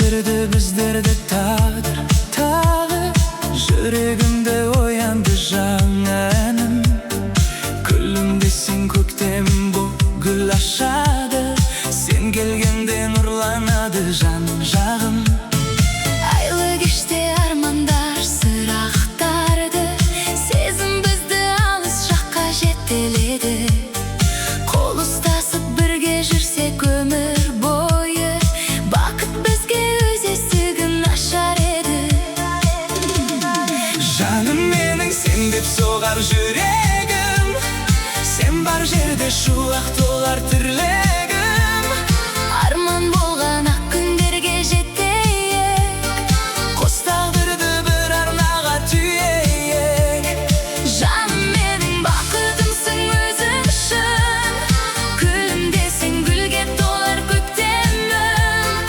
Birleştirdi bizlerdi tağdır, tağır. Yüreğimde oyandı cananım. Gülümdesin köktem bu gül aşadı. Sen gelgende nurlanadı can жағым. Айлы кеште армандар сыр ақтарды. Сезім бізді алыс жаққа жетеледі. Қол ұстасып бірге жүрсек өмір бойы, бақыт бізге өз есігін ашар еді. Жаным менің, сен деп соғар жүрегім. Сен бар жерде шуақ толар тірлігім. Арман болған ақ күндерге жетейік, Қос тағдырды бір арнаға түйейік. жаным менің, бақытымсың өзің үшін. Күлімдесің, гүлге толар көктемім.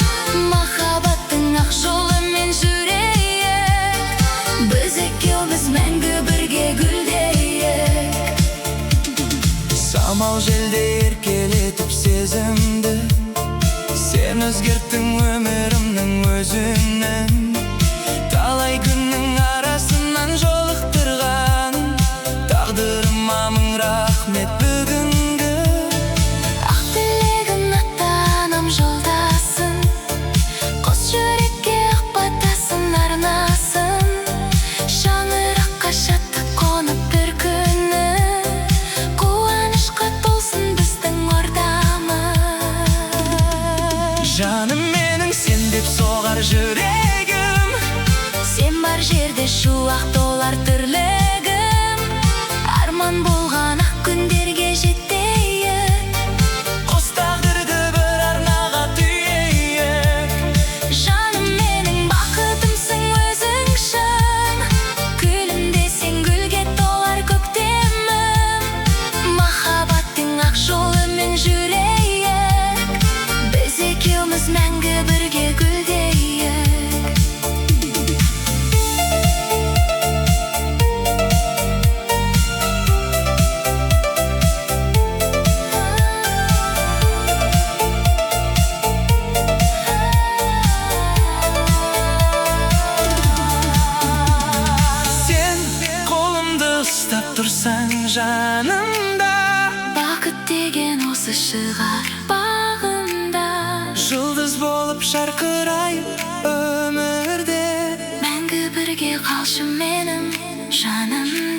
Махаббаттың ақ жолымен жүрейік, біз екеуміз мәңгі бірге гүлдейік. Самал желде еркелетіп сезімді. Сен өзгерттің өмірімнің өзіңнің. Талай күннің арасынан жолықтырған тағдырыма мың рахмет бүгінгі. Ақ тілегім ата-анам жолдасын, қос жүрекке ақ батасын арнасын. Шаңыраққа шаттық қонып бір күні, қуанышқа толсын біздің ордамыз. Жаным менің, сен деп соғар жүрегім. Сен бар жерде шуақ толар тірлігім. Арман болған ақ күндерге жетейік, Қос тағдырды бір арнаға түйейік. жаным менің, бақытымсың өзің үшін. Күлімдесең, гүлге толар көктемім. Махаббаттың ақ жолымен жүрейік, біз екеуміз мәңгі бірге гүлдейік. Сен қолымды ұстап тұрсаң жанымда, Бақыт деген осы шығар бағымда. жұлдыз болып жарқырайып өмірде. Мәңгі бірге қалшы менің жанымда.